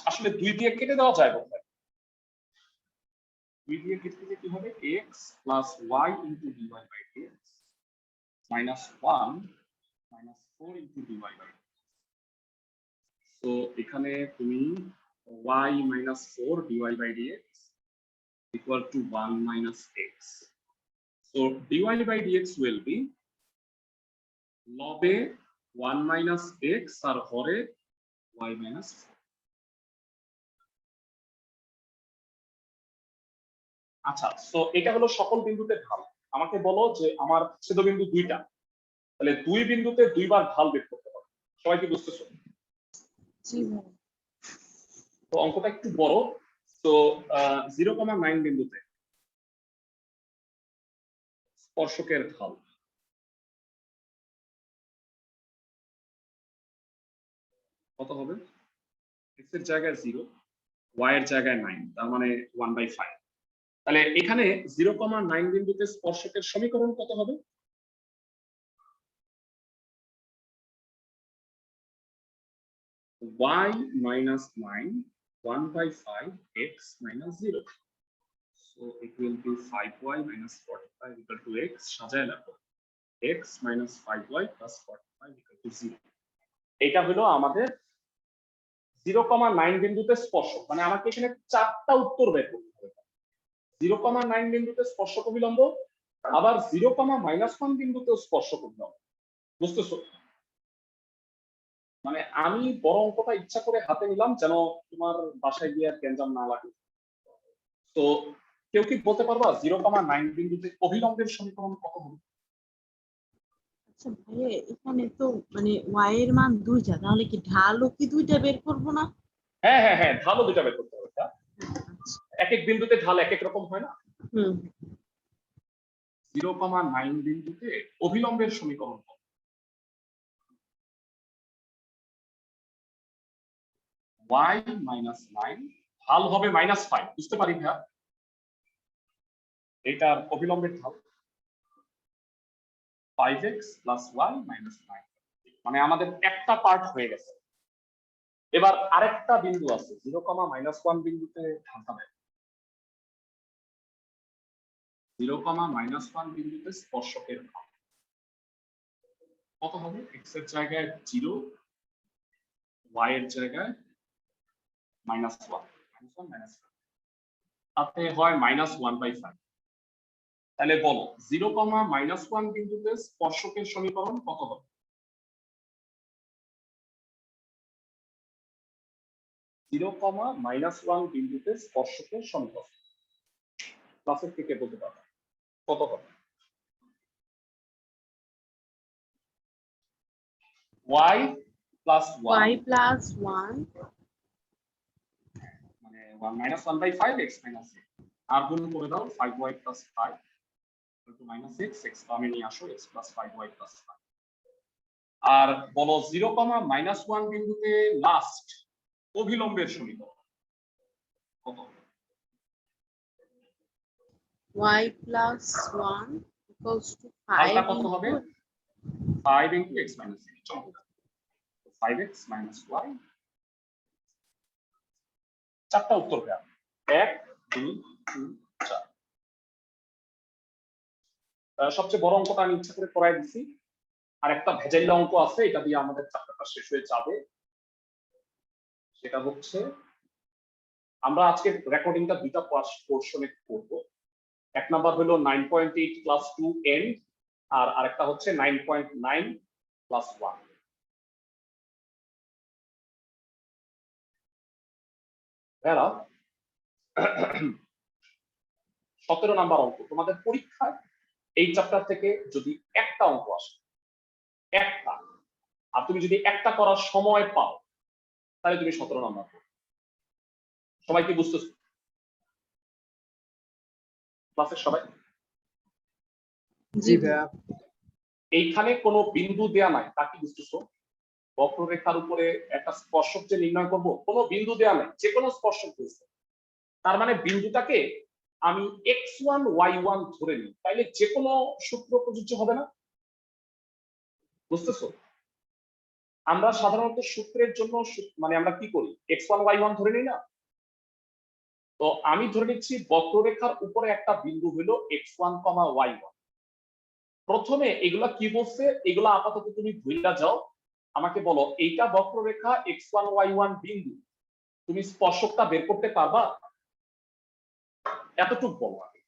Speaker 1: আসলে 2 দিয়ে কেটে দেওয়া যায় বলতে। 2 দিয়ে কেটে দিলে কি হবে? x plus y into dy by dx minus 1 minus 4 into dy by dx। তো এখানে তুমি y minus 4 dy by dx equal to 1 minus x. So dy by dx will be log 1 minus x R Hare y minus 4. আচ্ছা, সো এটা হলো সকল বিন্দুতে ঢাল। আমাকে বলো যে আমার ছেদবিন্দু দুইটা, তাহলে দুই বিন্দুতে দুইবার ঢাল বের করতে হবে। সবাই কি বুঝতেছো?
Speaker 3: জি ভাই।
Speaker 1: তো অঙ্কটা একটু বড়। তো 0,9 বিন্দুতে স্পর্শকের ঢাল কত হবে? x এর জায়গায় 0, y এর জায়গায় 9, তার মানে 1/5। তাহলে এখানে 0,9 বিন্দুতে স্পর্শকের সমীকরণ কত হবে? y minus 9 1/5 x minus 0. So it will be 5y minus 45 equal to x. সাজায় লেখো x minus 5y plus 45 equal to 0. এটা হলো আমাদের 0,9 বিন্দুতে স্পর্শক, মানে আমাকে এখানে চারটা উত্তর বের করতে হবে। 0,9 বিন্দুতে স্পর্শক অভিলম্ব, আবার 0,-1 বিন্দুতেও স্পর্শক অভিলম্ব। বুঝতেছো? মানে আমি বড় অঙ্কটা ইচ্ছা করে হাতে নিলাম যেন তোমার বাসায় গিয়ে আর গ্যাঞ্জাম না লাগে। তো কেউ কি বলতে পারবা 0,9 বিন্দুতে অভিলম্বের সমীকরণ কত হবে?
Speaker 3: আচ্ছা ভাই, এখানে তো মানে y এর মান দুইটা, তাহলে কি ঢালও কি দুইটা বের করবো না?
Speaker 1: হ্যাঁ হ্যাঁ হ্যাঁ, ঢালও দুটা বের করতে হবে।
Speaker 3: আচ্ছা।
Speaker 1: এক এক বিন্দুতে ঢাল এক এক রকম হয় না?
Speaker 3: হুম।
Speaker 1: 0,9 বিন্দুতে অভিলম্বের সমীকরণ কত? y minus 9 ঢাল হবে -5, বুঝতে পারি না? এটার অভিলম্বের ঢাল 5x plus y minus 9, মানে আমাদের একটা পার্ট হয়ে গেছে। এবার আরেকটা বিন্দু আছে 0,-1 বিন্দুতে ঢালটা বের। 0,-1 বিন্দুতে স্পর্শকের ঢাল কত হবে? x এর জায়গায় 0, y এর জায়গায় -1 -1 -1। তাতে হয় -1/5। তাহলে বলো 0, বিন্দুতে স্পর্শকের সমীকরণ কত হবে? 0, বিন্দুতে স্পর্শকের সমীকরণ ক্লাসের থেকে বলতে পারবে কত হবে? y plus 1
Speaker 3: y plus 1
Speaker 1: মানে 1 - 1/5 x minus a আর গুণ করে দাও 5y plus 5 -6 x কমে নিয়ে আসো x plus 5y plus 5 আর বলো 0, বিন্দুতে লাস্ট অভিলম্বের সমীকরণ কত হবে?
Speaker 3: y plus 1 equals to
Speaker 1: হালটা
Speaker 3: 5
Speaker 1: কত হবে?
Speaker 3: into
Speaker 1: 5 into x minus a চমৎকার 5x minus y চারটা উত্তর দেয়া 1 2 3 4 সবচেয়ে বড় অঙ্কটা আমি ইচ্ছা করে করাই দিছি আর একটা ভেজাইলা অঙ্ক আছে এটা দিয়ে আমাদের চ্যাপ্টারটা শেষ হয়ে যাবে সেটা হচ্ছে আমরা আজকে রেকর্ডিংটা দুইটা পোরশনে করব এক নাম্বার হলো 9.8 ক্লাস 2 এন্ড আর আরেকটা হচ্ছে 9.9 ক্লাস 1 এরা 17 নাম্বার অঙ্ক তোমাদের পরীক্ষায় এই চ্যাপ্টার থেকে যদি একটা অঙ্ক আসে একটা আর তুমি যদি একটা করার সময় পাও তাহলে তুমি 17 নাম্বার পাবে সবাই কি বুঝতেছো ক্লাসের সবাই
Speaker 2: জি ভাইয়া
Speaker 1: এইখানে কোনো বিন্দু দেয়া নাই তা কি বুঝতেছো বক্ররেখার উপরে একটা স্পর্শক যে নির্ণয় করব কোনো বিন্দু দেয়া নাই যে কোনো স্পর্শক দিয়েছে তার মানে বিন্দুটাকে আমি x1 y1 ধরে নিই তাইলে যে কোনো সূত্র প্রযোজ্য হবে না বুঝতেছো আমরা সাধারণত সূত্রের জন্য মানে আমরা কি করি x1 y1 ধরে নিই না তো আমি ধরে নিচ্ছি বক্ররেখার উপরে একটা বিন্দু হলো x1, y1 প্রথমে এগুলা কি বলছে এগুলা আপাতত তুমি ভুইলা যাও আমাকে বলো এইটা বক্ররেখা x1 y1 বিন্দু তুমি স্পর্শকটা বের করতে পারবা এতটুকু বলো আগে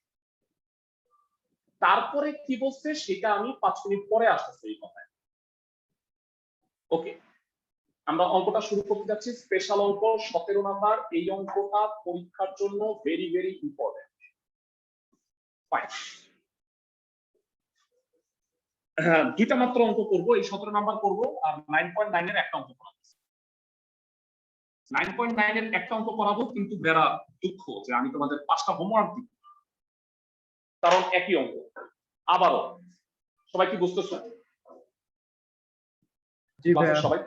Speaker 1: তারপরে কি বলছে সেটা আমি 5 মিনিট পরে আসতেছি এই কথায় ওকে আমরা অঙ্কটা শুরু করতে যাচ্ছি স্পেশাল অঙ্ক 17 নাম্বার এই অঙ্কটা পরীক্ষার জন্য ভেরি ভেরি ইম্পর্টেন্ট ফাইন দুইটা মাত্র অঙ্ক করব এই 17 নাম্বার করব আর 9.9 এর একটা অঙ্ক করাবো 9.9 এর একটা অঙ্ক করাবো কিন্তু বেড়া দুঃখ যে আমি তোমাদের 5টা হোমওয়ার্ক দিব কারণ একই অঙ্ক আবারও সবাই কি বুঝতেছো
Speaker 2: জি ভাইয়া
Speaker 1: সবাই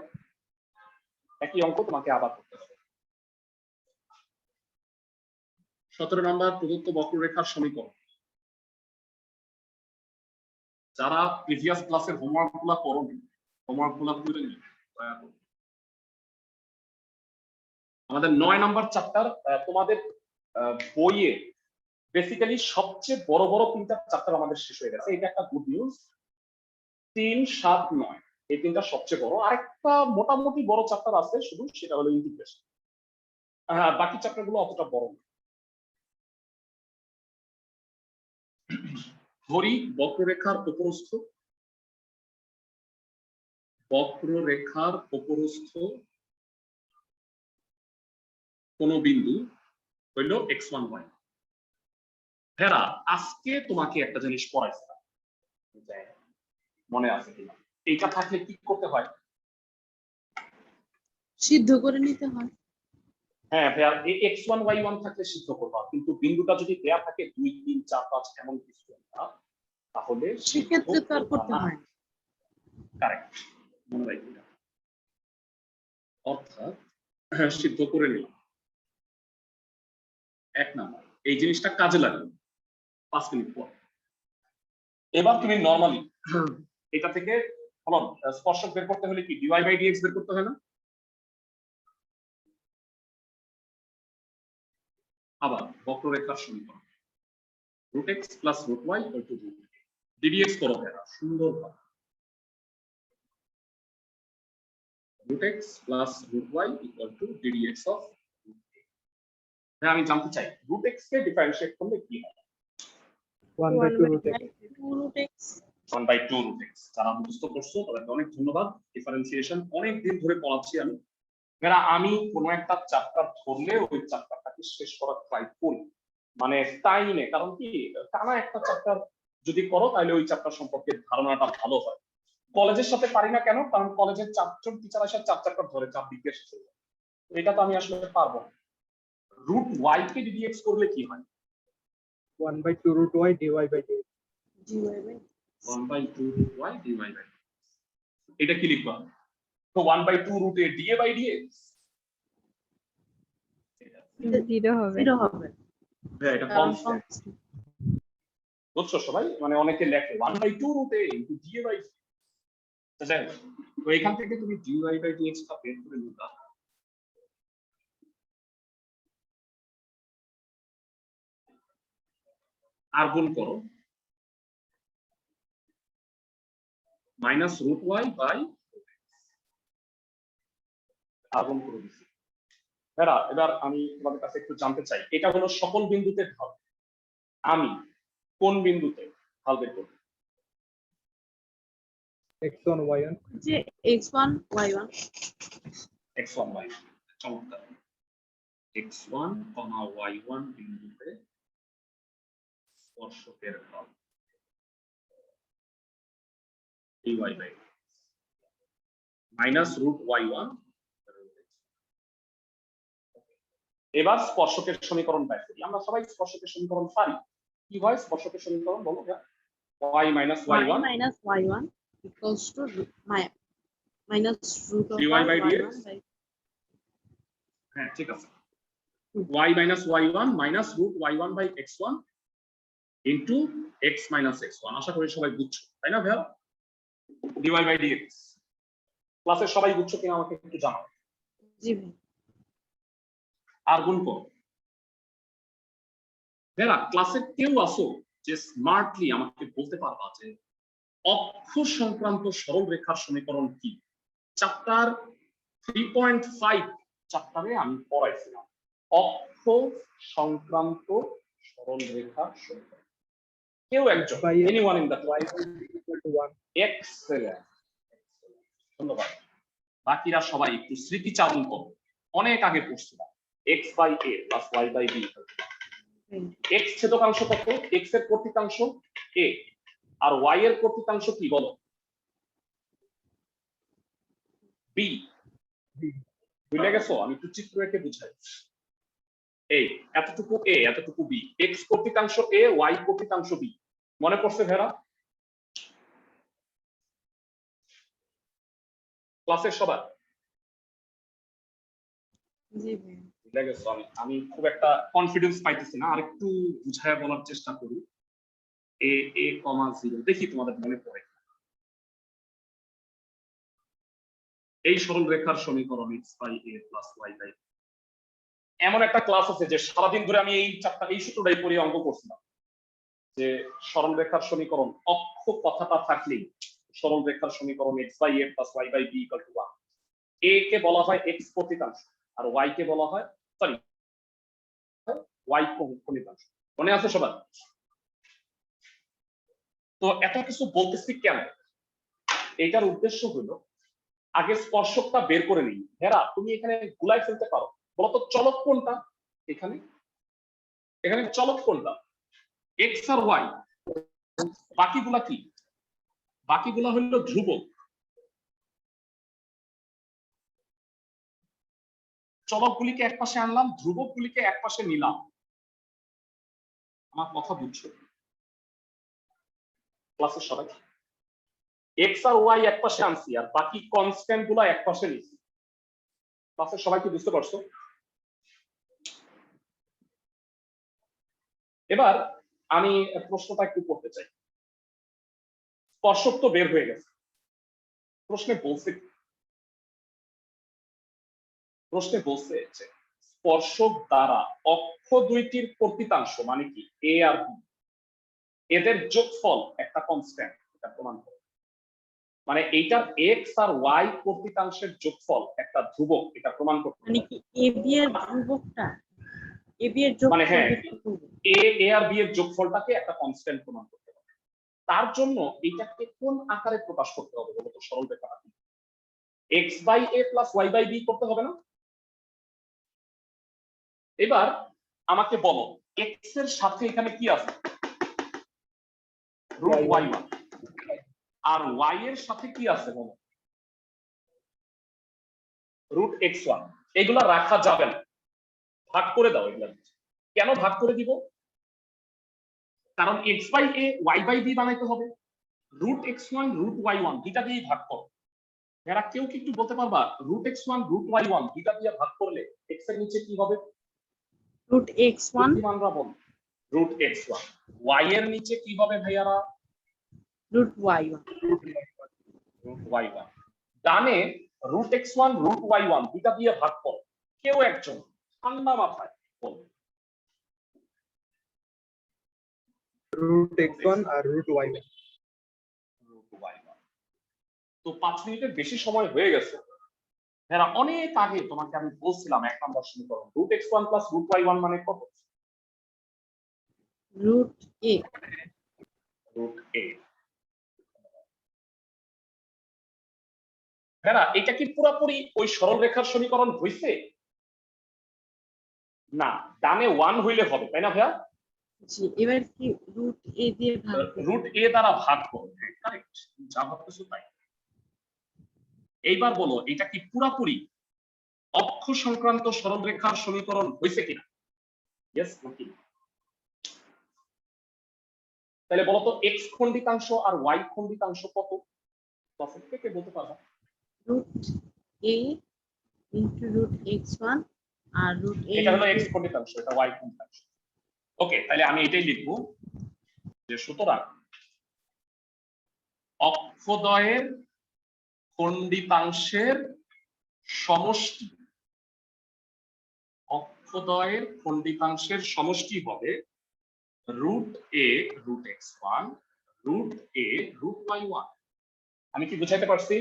Speaker 1: একই অঙ্ক তোমাকে আবার করতে হবে 17 নাম্বার প্রদত্ত বক্ররেখার সমীকরণ যারা প্রিভিয়াস ক্লাসের হোমওয়ার্ক গুলা করোনি হোমওয়ার্ক গুলা করে নিন আমাদের 9 নাম্বার চ্যাপ্টার তোমাদের বইয়ে বেসিক্যালি সবচেয়ে বড় বড় তিনটা চ্যাপ্টার আমাদের শেষ হয়ে গেছে এটা একটা গুড নিউজ 3, 7, 9 এই তিনটা সবচেয়ে বড় আরেকটা মোটামুটি বড় চ্যাপ্টার আছে শুধু সেটা হলো ইন্টিগ্রেশন বাকি চ্যাপ্টার গুলো অতটা বড় না ধরি বক্ররেখার উপরস্থ কোন বিন্দু হইল x1 y ফেরা আজকে তোমাকে একটা জিনিস পড়াইছে মনে আছে কিনা এইটা থাকলে কি করতে হয়
Speaker 3: সিদ্ধ করে নিতে হয়
Speaker 1: হ্যাঁ ভাইয়া x1 y1 থাকলে সিদ্ধ করবা কিন্তু বিন্দুটা যদি দেয়া থাকে 2 3 4 5 এমন কিছু একটা তাহলে
Speaker 3: সেক্ষেত্রে তো আর করতে হয় না
Speaker 1: কারেক্ট মনে রাখবে অর্থাৎ সিদ্ধ করে নিলাম এক নাম্বার এই জিনিসটা কাজে লাগবে 5 মিনিট পর এবার তুমি নরমালি এটা থেকে ফলন স্পর্শক বের করতে হলে কি dy বাই dx বের করতে হয় না আবার বক্ররেখার সমীকরণ √x + √y = ddx করো এটা সুন্দর √x + √y = ddx অফ হ্যাঁ, আমি জানতে চাই রুট এক্স কে ডিফারেন্সিয়েট করলে কি হয়?
Speaker 2: 1/2 root x
Speaker 3: 2 root x
Speaker 1: 1/2 root x. যারা মুখস্থ করছো তাদেরকে অনেক ধন্যবাদ। ডিফারেন্সিয়েশন অনেক দিন ধরে পড়াচ্ছি আমি। এরা আমি কোনো একটা চ্যাপ্টার ধরলে ওই চ্যাপ্টারটাকে শেষ করার ট্রাই করি, মানে টাইমে। কারণ কি, টানা একটা চ্যাপ্টার যদি করো তাহলে ওই চ্যাপ্টার সম্পর্কে ধারণাটা ভালো হয়। কলেজের সাথে পারি না কেন? কারণ কলেজের 4জন টিচার আসে 4 চ্যাপ্টার ধরে 4 দিক দিয়ে শেষ হয়ে যায়। এটা তো আমি আসলে পারবো না। রুট ওয়াই কে ডিডিএক্স করলে কি হয়?
Speaker 2: 1/2 root y dy by dx
Speaker 3: dy by
Speaker 1: 1/2 root y dy by dx। এটা কি লিখবা? তো 1/2 root a dA by dx।
Speaker 4: 0 হবে।
Speaker 3: 0 হবে
Speaker 1: হ্যাঁ, এটা
Speaker 3: কারণ
Speaker 1: কনস্ট্যান্ট।
Speaker 3: constant।
Speaker 1: বুঝছো সবাই? মানে অনেকে লেখে 1/2 root a into dA by dx। তো যাই হোক, তো এখান থেকে তুমি dy by dx টা বের করে নিবা। আর গুণ করো মাইনাস রুট ওয়াই বাই আর গুণ করে দিচ্ছি। এবার আমি তোমাদের কাছে একটু জানতে চাই, এটা হলো সকল বিন্দুতে ঢাল। আমি কোন বিন্দুতে ঢাল বের করব?
Speaker 2: x1 y1
Speaker 3: যে x1 y1
Speaker 1: x1 y1। চমৎকার। x1, y1 বিন্দুতে স্পর্শকের ঢাল dy by dx minus root y1। এবার স্পর্শকের সমীকরণ বের করি। আমরা সবাই স্পর্শকের সমীকরণ পারি। কি হয় স্পর্শকের সমীকরণ বলো? y minus y1
Speaker 3: minus y1 equals to minus root of
Speaker 1: dy by dx।
Speaker 3: y1 by
Speaker 1: হ্যাঁ, ঠিক আছে। y minus y1 minus root y1 by x1 into x minus x1। আশা করি সবাই বুঝছো, তাই না ভাইয়া? dy by dx। ক্লাসে সবাই বুঝছো কিনা আমাকে একটু জানাও।
Speaker 3: জি ভাই।
Speaker 1: আর গুণ করো। ভাইয়া ক্লাসে কেউ আসো যে স্মার্টলি আমাকে বলতে পারবা যে অক্ষ সংক্রান্ত সরল রেখার সমীকরণ কি? চ্যাপ্টার 3.5 চ্যাপ্টারে আমি পড়াইছিলাম অক্ষ সংক্রান্ত সরল রেখার সমীকরণ। কেউ একজন, anyone in the
Speaker 2: y by b equal to 1
Speaker 1: excellent, ধন্যবাদ। বাকিরা সবাই একটু স্মৃতিচারণ করো, অনেক আগে পড়ছিলাম x by a plus y by b। x ছেদকাংশ কত? x এর কর্তৃকাংশ a আর y এর কর্তৃকাংশ কি বলো? b। বুঝলে গেছো? আমি একটু চিত্র এঁকে বুঝাই। এই এতটুকু a এতটুকু b, x কর্তৃকাংশ a y কর্তৃকাংশ b। মনে পড়ছে ভেরা? ক্লাসের সবার
Speaker 3: জি ভাই।
Speaker 1: বুঝলে গেছো? আমি খুব একটা কনফিডেন্স পাইতেছি না, আরেকটু বুঝায় বলার চেষ্টা করি। a a, 0 দেখি তোমাদের মনে পড়ে। এই সরল রেখার সমীকরণ x by a plus y by b। এমন একটা ক্লাস আছে যে সারাদিন ধরে আমি এই সূত্রটাই পড়ে অঙ্ক করছিলাম, যে সরল রেখার সমীকরণ অক্ষ কথাটা থাকলেই সরল রেখার সমীকরণ x by a plus y by b equal to 1। a কে বলা হয় x কর্তৃকাংশ আর y কে বলা হয় y কর্তৃকাংশ। মনে আছে সবার? তো এত কিছু বলতেছি কেন? এটার উদ্দেশ্য হলো আগে স্পর্শকটা বের করে নিই। হেরা তুমি এখানে গুলাই ফেলতে পারো, বলতো চলক কোনটা? এখানে এখানে চলক কোনটা? x আর y। বাকিগুলা কি? বাকিগুলা হলো ধ্রুবক। চলকগুলিকে একপাশে আনলাম, ধ্রুবকগুলিকে একপাশে নিলাম। আমার কথা বুঝছো? ক্লাসের সবাই x আর y একপাশে আনছি আর বাকি কনস্ট্যান্ট গুলা একপাশে নিছি। ক্লাসের সবাই কি বুঝতে পারছো? এবার আমি প্রশ্নটা একটু করতে চাই। স্পর্শক তো বের হয়ে গেছে, প্রশ্নে বলছে যে স্পর্শক দ্বারা অক্ষ দুইটির কর্তৃকাংশ মানে কি a আর b, এদের যোগফল একটা কনস্ট্যান্ট, এটা প্রমাণ করে। মানে এইটার x আর y কর্তৃকাংশের যোগফল একটা ধ্রুবক, এটা প্রমাণ করতে।
Speaker 3: মানে কি a b এর ধ্রুবকটা এ বি এর যোগ
Speaker 1: মানে হ্যাঁ, এ আর বি এর যোগফলটাকে একটা কনস্ট্যান্ট প্রমাণ করতে হবে। তার জন্য এটাকে কোন আকারে প্রকাশ করতে হবে বলতো সরল রেখা X by A plus Y by B করতে হবে না? এবার আমাকে বলো এক্স এর সাথে এখানে কি আছে? Root Y one. আর ওয়াই এর সাথে কি আছে বলো? Root X one. এগুলা রাখা যাবে না, ভাগ করে দাও এগুলা। কেন ভাগ করে দিব? কারণ X by A Y by B বানাইতে হবে। Root X one root Y one দুইটা দিয়েই ভাগ করো। এরা কেউ কি একটু বলতে পারবা root X one root Y one দুইটা দিয়ে ভাগ করলে এক্স এর নিচে কি হবে?
Speaker 3: রুট এক্স ওয়ান
Speaker 1: বুদ্ধিমানরা বল রুট এক্স ওয়ান। ওয়াই এর নিচে কি হবে ভাইয়ারা?
Speaker 3: Root Y one.
Speaker 1: Root Y one. ডানে root X one root Y one দুইটা দিয়ে ভাগ করো। কেউ একজন ঠান্ডা মাথায় বল।
Speaker 2: root x1 আর root y1।
Speaker 1: তো 5 মিনিটের বেশি সময় হয়ে গেছে। এরা অনেক আগে তোমাকে আমি বলছিলাম 1 নম্বর সমীকরণ root x1 plus root y1 মানে কত?
Speaker 3: রুট এ।
Speaker 1: রুট এ। এরা এটা কি পুরোপুরি ওই সরল রেখার সমীকরণ হইছে? না, ডানে 1 হইলে হবে, তাই না ভাইয়া?
Speaker 3: জি, এবার কি রুট এ দিয়ে ভাগ করব?
Speaker 1: রুট এ দ্বারা ভাগ করবে, কারেক্ট, যা ভাবতেছো তাই। এইবার বলো এটা কি পুরোপুরি অক্ষ সংক্রান্ত সরল রেখার সমীকরণ হইছে কিনা? ইয়েস নাকি? তাহলে বলো তো এক্স খণ্ডিতাংশ আর ওয়াই খণ্ডিতাংশ কত? ক্লাসের থেকে বলতে পারবা?
Speaker 3: রুট এ ইনটু রুট x1 আর রুট এ।
Speaker 1: এটা হলো এক্স খণ্ডিতাংশ, এটা ওয়াই খণ্ডিতাংশ। ওকে, তাহলে আমি এটাই লিখবো যে সুতরাং অক্ষদ্বয়ের খণ্ডিতাংশের সমষ্টি, অক্ষদ্বয়ের খণ্ডিতাংশের সমষ্টি হবে রুট এ রুট x1 রুট এ রুট y1। আমি কি বুঝাইতে পারছি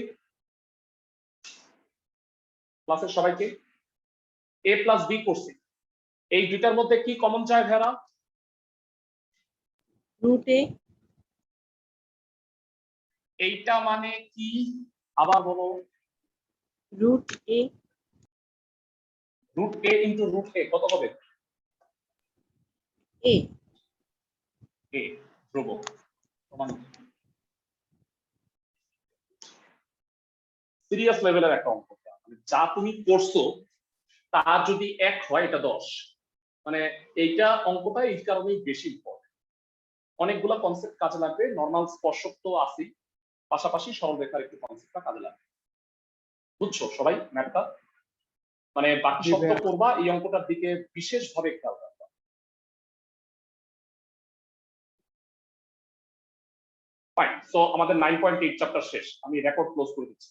Speaker 1: ক্লাসের সবাইকে? a প্লাস বি করছি, এই দুইটার মধ্যে কি কমন যায় ভেরা?
Speaker 3: রুট এ।
Speaker 1: এইটা মানে কি আবার বলো?
Speaker 3: রুট এ।
Speaker 1: রুট এ ইনটু রুট এ কত হবে?
Speaker 3: এ।
Speaker 1: এ ধ্রুব সমান। সিরিয়াস লেভেলের একটা অঙ্ক, মানে যা তুমি করছো তা যদি 1 হয় এটা 10। মানে এইটা অঙ্কটা এই কারণেই বেশি ইম্পর্টেন্ট। অনেকগুলা কনসেপ্ট কাজে লাগবে, নরমাল স্পর্শক তো আছেই, পাশাপাশি সরল রেখার একটু কনসেপ্টটা কাজে লাগবে। বুঝছো সবাই ম্যাথটা? মানে বাকি
Speaker 2: জি
Speaker 1: সব তো
Speaker 2: ভাইয়া।
Speaker 1: করবা, এই অঙ্কটার দিকে বিশেষভাবে খেয়াল রাখবা। ফাইন, সো আমাদের 9.8 চ্যাপ্টার শেষ, আমি রেকর্ড ক্লোজ করে দিচ্ছি।